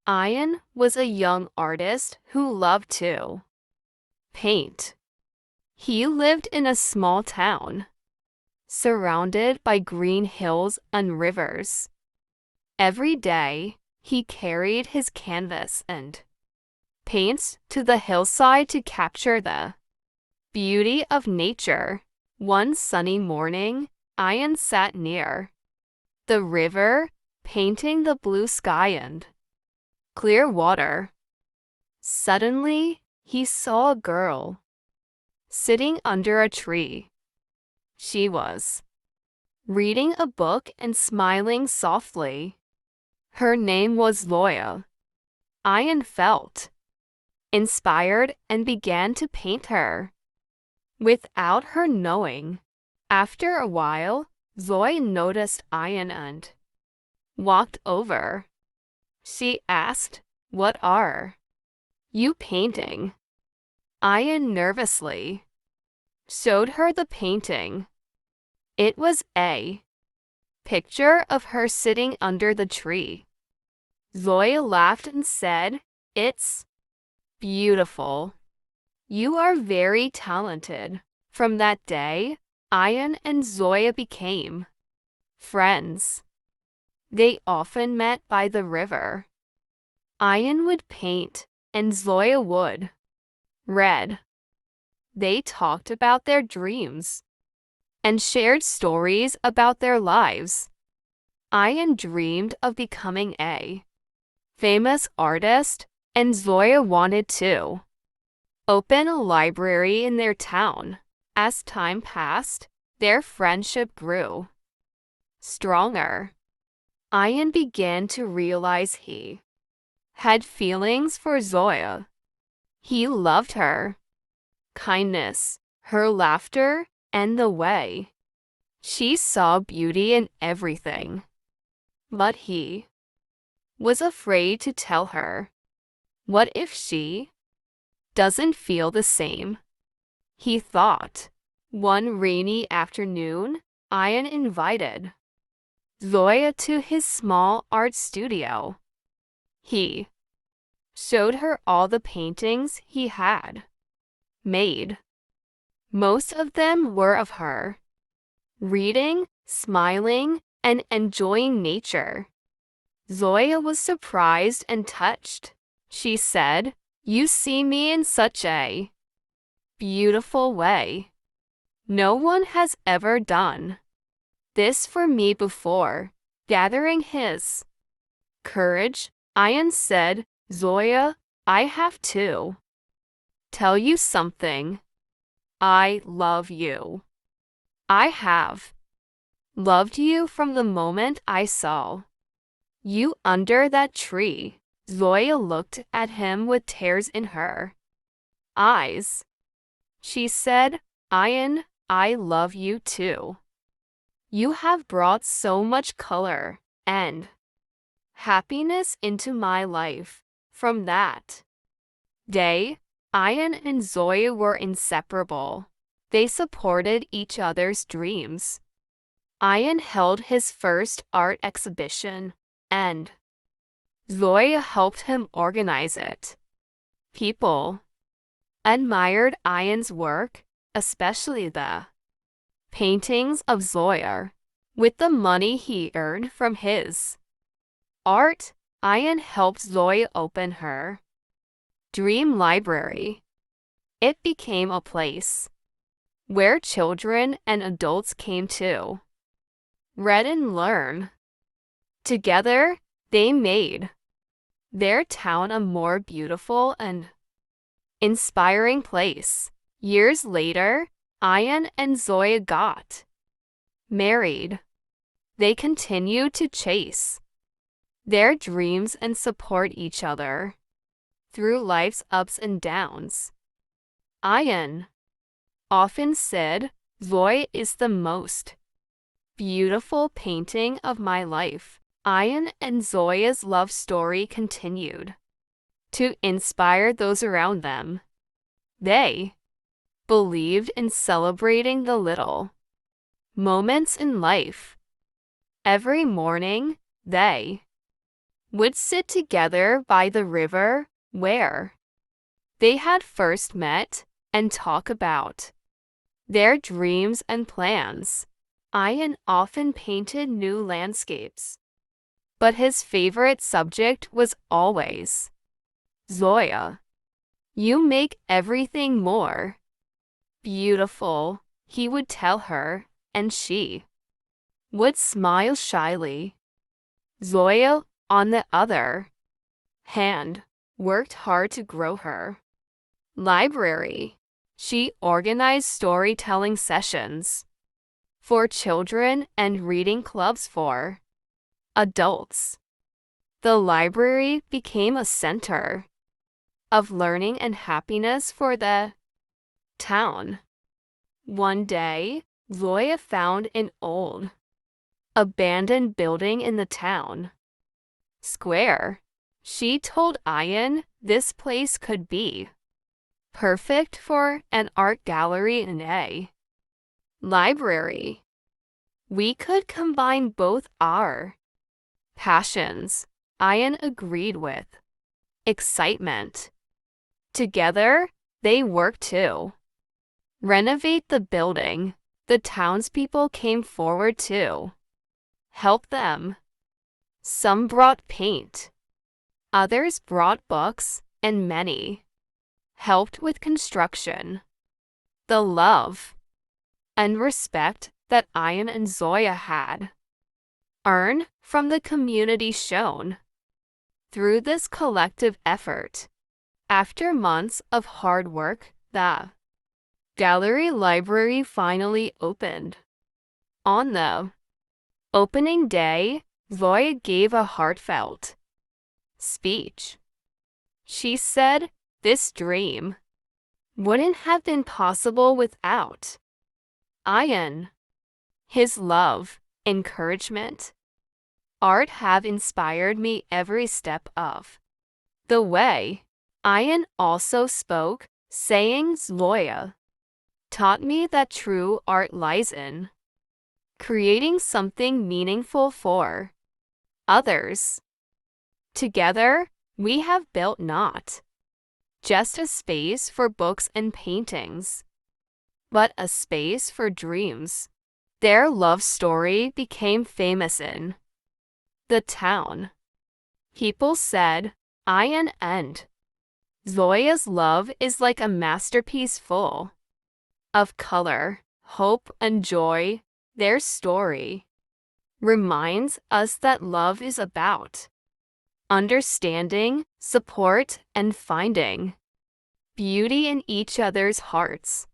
Ian was a young artist who loved to paint. He lived in a small town, surrounded by green hills and rivers. Every day, he carried his canvas and paints to the hillside to capture the beauty of nature. One sunny morning, Ian sat near the river, painting the blue sky and clear water. Suddenly, he saw a girl sitting under a tree. She was reading a book and smiling softly. Her name was Zoya. Ian felt inspired and began to paint her without her knowing. After a while, Zoe noticed Ian and walked over. She asked, "What are you painting?" Ian nervously showed her the painting. It was a picture of her sitting under the tree. Zoe laughed and said, "It's beautiful. You are very talented." From that day, Ian and Zoya became friends. They often met by the river. Ian would paint, and Zoya would read. They talked about their dreams and shared stories about their lives. Ian dreamed of becoming a famous artist, and Zoya wanted to open a library in their town. As time passed, their friendship grew stronger. Ian began to realize he had feelings for Zoya. He loved her kindness, her laughter, and the way she saw beauty in everything. But he was afraid to tell her. What if she doesn't feel the same? He thought. One rainy afternoon, Ian invited Zoya to his small art studio. He showed her all the paintings he had made. Most of them were of her reading, smiling, and enjoying nature. Zoya was surprised and touched. She said, "You see me in such a beautiful way. No one has ever done this for me before." Gathering his courage, Ian said, "Zoya, I have to tell you something. I love you. I have loved you from the moment I saw you under that tree." Zoya looked at him with tears in her eyes. She said, "Ian, I love you too. You have brought so much color and happiness into my life." From that day, Ian and Zoya were inseparable. They supported each other's dreams. Ian held his first art exhibition, and Zoya helped him organize it. People admired Ian's work, especially the paintings of Zoya. With the money he earned from his art, Ian helped Zoya open her dream library. It became a place where children and adults came to read and learn. Together, they made their town a more beautiful and inspiring place. Years later, Ian and Zoya got married. They continued to chase their dreams and support each other through life's ups and downs. Ian often said, "Zoya is the most beautiful painting of my life." Ian and Zoya's love story continued to inspire those around them. They believed in celebrating the little moments in life. Every morning, they would sit together by the river where they had first met and talk about their dreams and plans. Ian often painted new landscapes, but his favorite subject was always Zoya. You make everything more beautiful, he would tell her, and she would smile shyly. Zoya, on the other hand, worked hard to grow her library. She organized storytelling sessions for children and reading clubs for adults. The library became a center of learning and happiness for the town. One day, Zoya found an old, abandoned building in the town square. She told Ian this place could be perfect for an art gallery and a library. We could combine both our passions, Ian agreed with excitement. Together, they worked to renovate the building. The townspeople came forward to help them. Some brought paint, others brought books, and many helped with construction. The love and respect that Ian and Zoya had earned from the community shone through this collective effort. After months of hard work, the gallery library finally opened. On the opening day, Zoya gave a heartfelt speech. She said, "This dream wouldn't have been possible without Ian. His love, encouragement, art have inspired me every step of the way." Ian also spoke, saying, "Zoya taught me that true art lies in creating something meaningful for others. Together, we have built not just a space for books and paintings, but a space for dreams." Their love story became famous in the town. People said, "Ian and Zoya's love is like a masterpiece full of color, hope, and joy." Their story reminds us that love is about understanding, support, and finding beauty in each other's hearts.